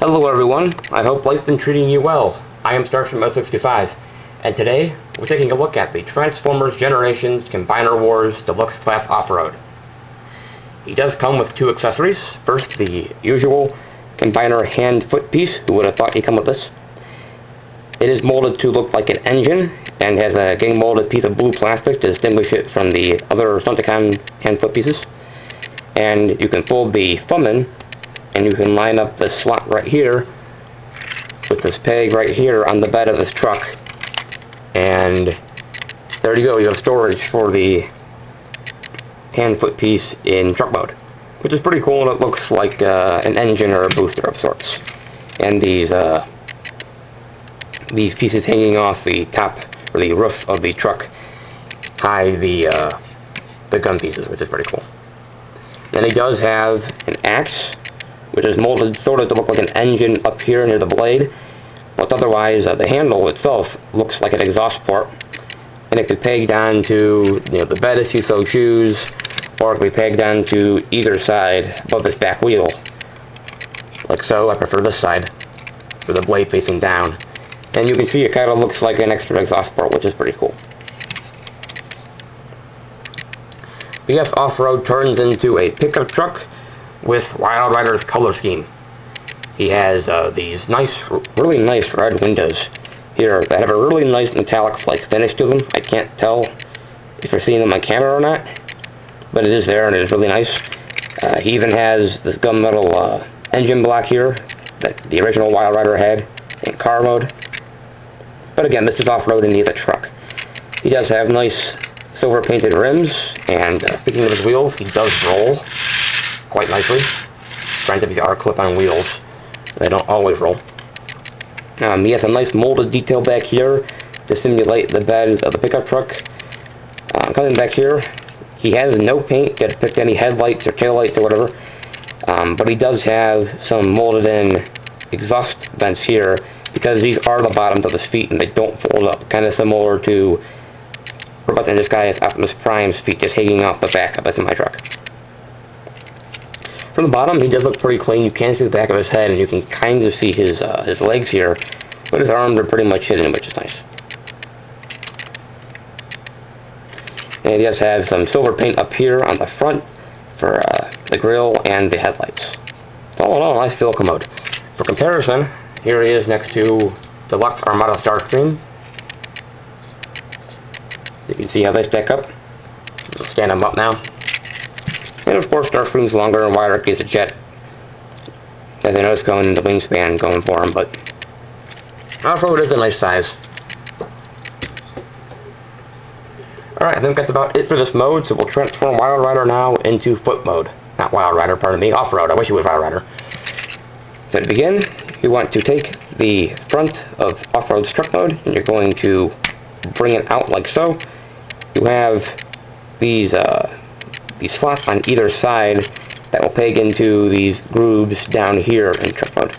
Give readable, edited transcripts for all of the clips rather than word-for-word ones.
Hello everyone, I hope life's been treating you well. I am Starship65, and today we're taking a look at the Transformers Generations Combiner Wars Deluxe Class Offroad. He does come with two accessories. First, the usual combiner hand-foot piece. Who would have thought he'd come with this? It is molded to look like an engine, and has a getting molded piece of blue plastic to distinguish it from the other Stunticon hand-foot pieces. And you can fold the thumb in, and you can line up the slot right here with this peg right here on the bed of this truck, and there you go, you have storage for the hand-foot piece in truck mode, which is pretty cool, and it looks like an engine or a booster of sorts. And these pieces hanging off the top or the roof of the truck hide the gun pieces, which is pretty cool. Then he does have an axe, which is molded sort of to look like an engine up here near the blade, but otherwise the handle itself looks like an exhaust port, and it could peg down to the bed if you so choose, or it could be pegged down to either side above this back wheel, like so. I prefer this side with the blade facing down, and you can see it kind of looks like an extra exhaust port, which is pretty cool. Yes, Offroad turns into a pickup truck with Wildrider's color scheme. He has these really nice red windows here that have a really nice metallic-like finish to them. I can't tell if you're seeing them on camera or not, but it is there and it is really nice. He even has this gunmetal engine block here that the original Wildrider had in car mode. But again, this is off-road and the truck. He does have nice silver painted rims, and speaking of his wheels, he does roll quite nicely. Granted, these are clip-on wheels. They don't always roll. He has a nice molded detail back here to simulate the bed of the pickup truck. Coming back here, he has no paint. He hasn't picked any headlights or taillights or whatever. But he does have some molded in exhaust vents here, because these are the bottoms of his feet and they don't fold up. Kind of similar to this guy's Optimus Prime's feet just hanging off the back of his semi-truck. From the bottom, he does look pretty clean. You can see the back of his head, and you can kind of see his legs here, but his arms are pretty much hidden, which is nice. And he does have some silver paint up here on the front for the grille and the headlights. So all in all, a nice vehicle mode. For comparison, here he is next to Deluxe Armada Starscream. You can see how they stack up. We'll stand them up now. And of course, Starscream's longer and wider piece of jet, as I know it's going into wingspan going for him, but Offroad is a nice size. Alright, I think that's about it for this mode, so we'll transform Wildrider now into foot mode. Not Wildrider, pardon me, Offroad. I wish it was Wildrider. So to begin, you want to take the front of Offroad's truck mode, and you're going to bring it out like so. You have these slots on either side that will peg into these grooves down here in truck mode.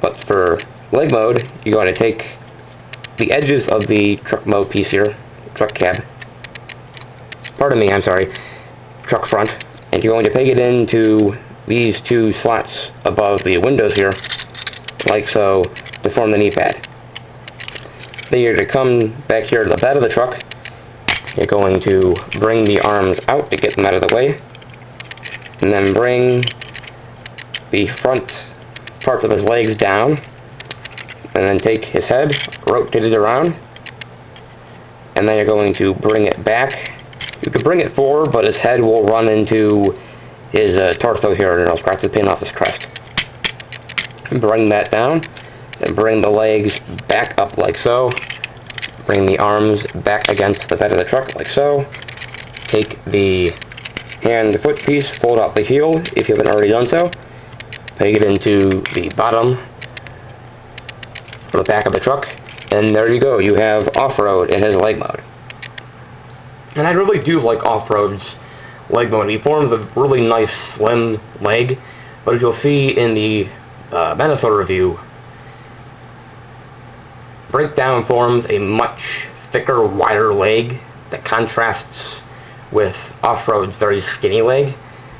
But for leg mode, you're going to take the edges of the truck mode piece here, truck cab, truck front, and you're going to peg it into these two slots above the windows here, like so, to form the knee pad. Then you're to come back here to the bed of the truck. You're going to bring the arms out to get them out of the way, and then bring the front parts of his legs down, and then take his head, rotate it around, and then you're going to bring it back. You could bring it forward, but his head will run into his torso here, and it'll scratch the pin off his crest. Bring that down, and bring the legs back up like so. Bring the arms back against the bed of the truck like so. Take the hand-foot piece, fold out the heel if you haven't already done so. Peg it into the bottom or the back of the truck, and there you go. You have Offroad in his leg mode. And I really do like Offroad's leg mode. He forms a really nice slim leg, but as you'll see in the Minnesota review, Breakdown forms a much thicker, wider leg that contrasts with Offroad's very skinny leg.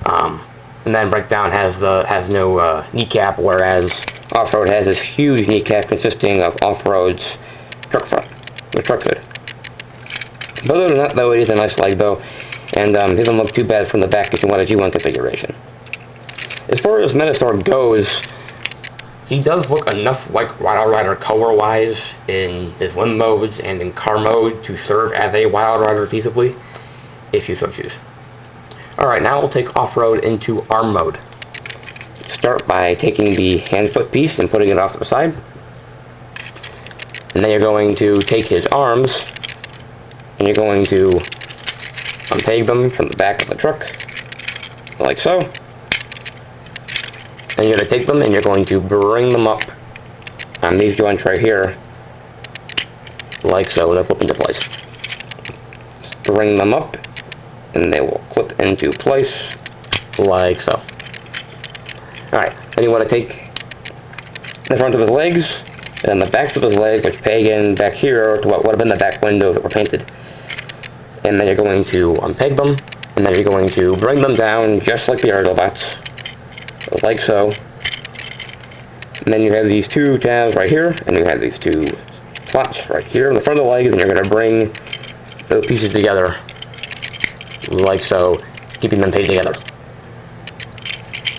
And then Breakdown has no kneecap, whereas Offroad has this huge kneecap consisting of Offroad's truck front, the truck hood. But other than that, though, it is a nice leg, though, and it doesn't look too bad from the back if you want a G1 configuration. As far as Metasaur goes, he does look enough like Wildrider color-wise in his limb modes and in car mode to serve as a Wildrider feasibly, if you so choose. Alright, now we'll take Offroad into arm mode. Start by taking the hand foot piece and putting it off to the side. And then you're going to take his arms and you're going to unpeg them from the back of the truck, like so. Then you're going to take them and you're going to bring them up on these joints right here, like so. They'll flip into place. Bring them up and they will clip into place, like so. Alright, then you want to take the front of his legs and the backs of his legs, which peg in back here to what would have been the back windows that were painted. And then you're going to unpeg them, and then you're going to bring them down just like the Autobots, like so. And then you have these two tabs right here, and you have these two slots right here in the front of the legs, and you're going to bring those pieces together, like so, keeping them painted together.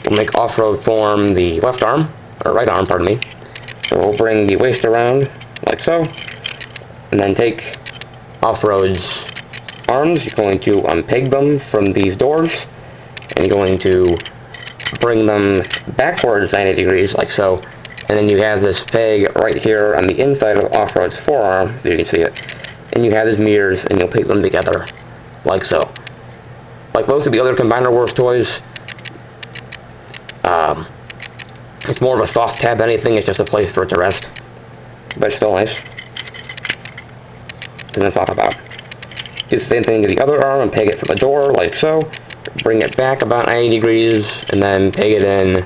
We'll make Offroad form the left arm, or right arm, pardon me. So we'll bring the waist around, like so, and then take Offroad's arms. You're going to unpeg them from these doors, and you're going to bring them backwards 90 degrees, like so, and then you have this peg right here on the inside of Offroad's forearm, so you can see it, and you have his mirrors, and you'll paint them together, like so. Like most of the other Combiner Wars toys, it's more of a soft tab than anything. It's just a place for it to rest, but it's still nice. Something to talk about. Do the same thing to the other arm and peg it from the door, like so. Bring it back about 90 degrees, and then peg it in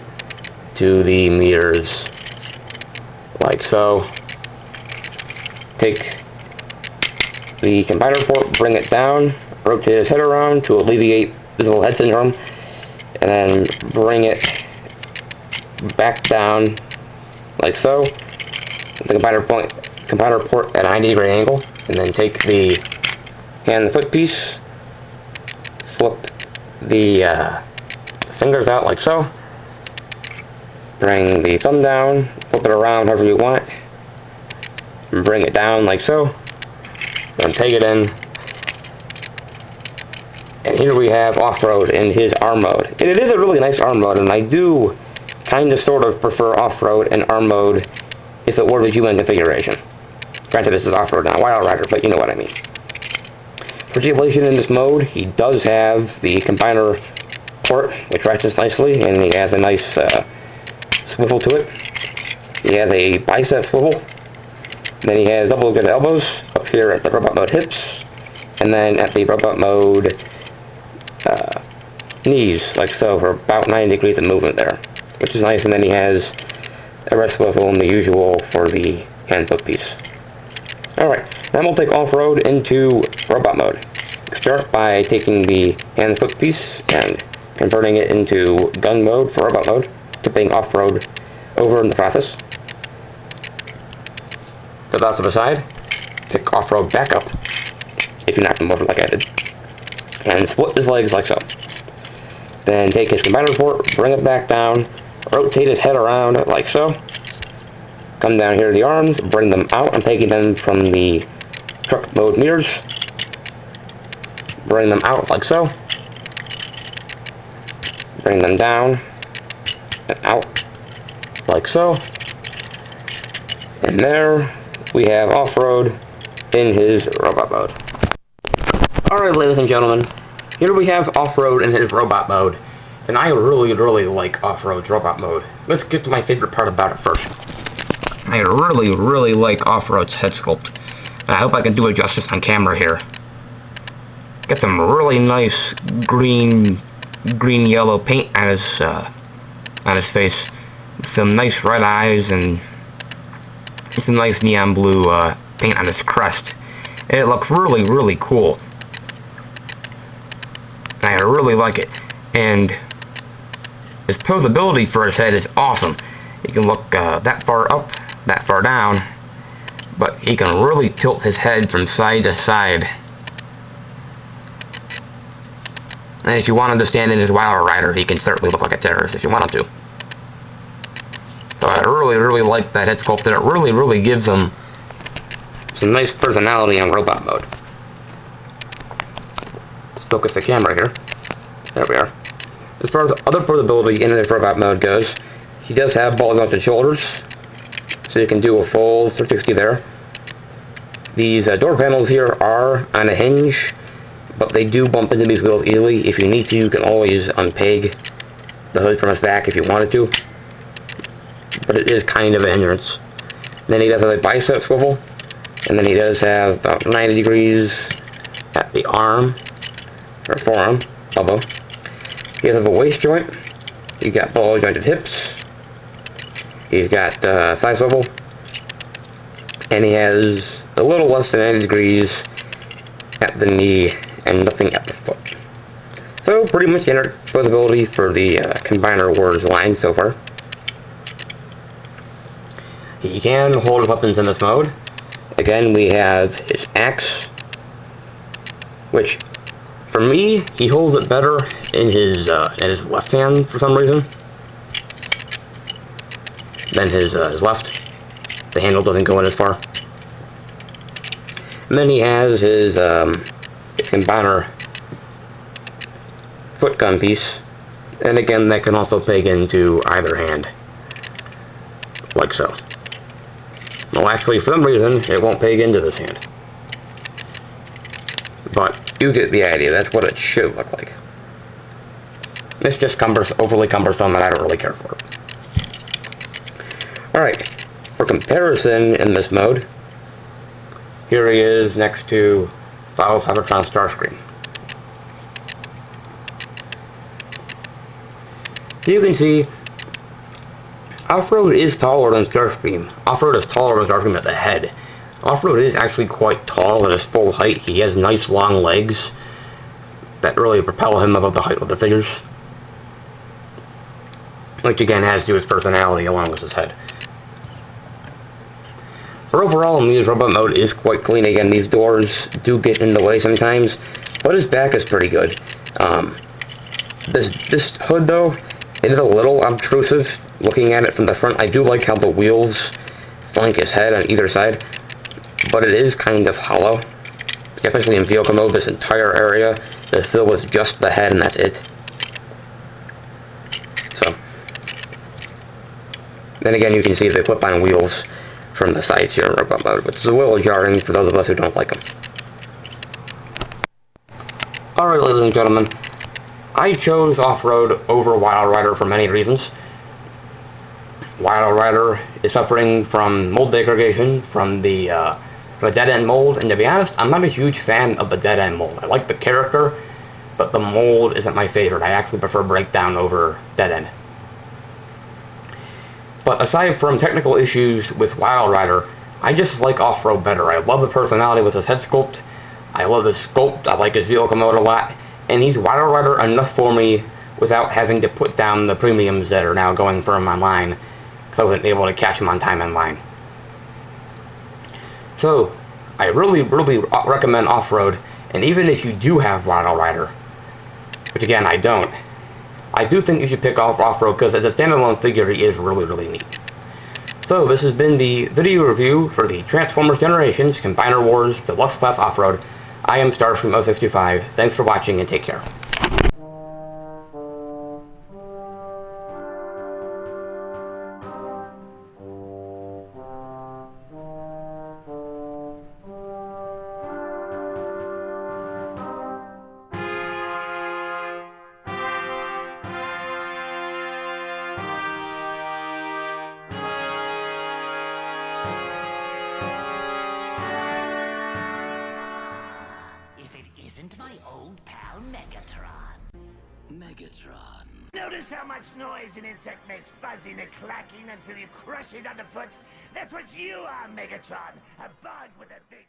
to the mirrors, like so. Take the combiner port, bring it down, rotate his head around to alleviate visible head syndrome, and then bring it back down, like so. The combiner port at a 90 degree angle, and then take the hand and foot piece, flip the fingers out like so, bring the thumb down, flip it around however you want, and bring it down like so, then take it in, and here we have Offroad in his arm mode. And it is a really nice arm mode, and I do kind of sort of prefer Offroad in arm mode if it were the G1 configuration. Granted, this is Offroad, not Wildrider, but you know what I mean. For articulation in this mode, he does have the combiner port, which ratchets nicely, and he has a nice swivel to it. He has a bicep swivel. Then he has double good elbows up here at the robot mode hips, and then at the robot mode knees, like so, for about 90 degrees of movement there, which is nice. And then he has a rest swivel and the usual for the hand foot piece. Alright, now we'll take Offroad into robot mode. Start by taking the hand foot piece and converting it into gun mode for robot mode, tipping Offroad over in the process. Put that to the side, pick Offroad back up, if you knock him over like I did, and split his legs like so. Then take his combiner port, bring it back down, rotate his head around like so. Come down here to the arms, bring them out. I'm taking them from the truck mode mirrors. Bring them out like so. Bring them down and out like so. And there we have Offroad in his robot mode. Alright, ladies and gentlemen, here we have Offroad in his robot mode. And I really like Offroad's robot mode. Let's get to my favorite part about it first. I really like Offroad's head sculpt. I hope I can do it justice on camera here. Got some really nice green-yellow paint on his face. Some nice red eyes and some nice neon blue paint on his crest. And it looks really cool. I really like it. And his posability for his head is awesome. He can look that far up, that far down, but he can really tilt his head from side to side. And if you want him to stand in his Wildrider, he can certainly look like a terrorist if you want him to. So I really like that head sculpt, and it really gives him some nice personality on robot mode. Let's focus the camera here. There we are. As far as other portability in this robot mode goes, he does have ball-mounted shoulders, so you can do a full 360 there. These door panels here are on a hinge, but they do bump into these wheels easily. If you need to, you can always unpeg the hood from his back if you wanted to, but it is kind of a hindrance. And then he does have a bicep swivel, and then he does have about 90 degrees at the arm, or forearm, elbow. He has a waist joint, he's got ball jointed hips, he's got thigh swivel, and he has a little less than 90 degrees at the knee and nothing at the foot. So pretty much standard posability for the Combiner Wars line so far. He can hold weapons in this mode. Again, we have his axe, which for me, he holds it better in his left hand for some reason than his left. The handle doesn't go in as far. And then he has his Combiner foot gun piece, and again, that can also peg into either hand, like so. Well, actually, for some reason, it won't peg into this hand. But you get the idea. That's what it should look like. It's just overly cumbersome, and I don't really care for it. Alright, for comparison in this mode, here he is next to Cybertron Starscream. So you can see, Offroad is taller than Starscream. Offroad is taller than Starscream at the head. Offroad is actually quite tall at his full height. He has nice long legs that really propel him above the height of the figures, which again adds to his personality along with his head. For overall, Mia's robot mode is quite clean. Again, these doors do get in the way sometimes, but his back is pretty good. This hood though, it is a little obtrusive looking at it from the front. I do like how the wheels flank his head on either side, but it is kind of hollow, especially in vehicle mode. This entire area is filled with just the head, and that's it. So, then again, you can see the clip-on wheels from the sides here in robot mode, which is a little jarring for those of us who don't like them. Alright, ladies and gentlemen, I chose Offroad over Wildrider for many reasons. Wildrider is suffering from mold degradation from the dead-end mold, and to be honest, I'm not a huge fan of the dead-end mold. I like the character, but the mold isn't my favorite. I actually prefer breakdown over dead-end. But aside from technical issues with Wildrider, I just like Offroad better. I love the personality with his head sculpt. I love his sculpt. I like his vehicle mode a lot, and he's Wildrider enough for me without having to put down the premiums that are now going for him online, because I wasn't able to catch him on time in line. So, I really recommend Offroad, and even if you do have Wildrider, which again, I don't, I do think you should pick off Offroad, because as a standalone figure, he is really neat. So, this has been the video review for the Transformers Generations Combiner Wars Deluxe Class Offroad. I am Starscream065. Thanks for watching, and take care. Isn't my old pal Megatron? Megatron. Notice how much noise an insect makes, buzzing and clacking until you crush it underfoot? That's what you are, Megatron! A bug with a big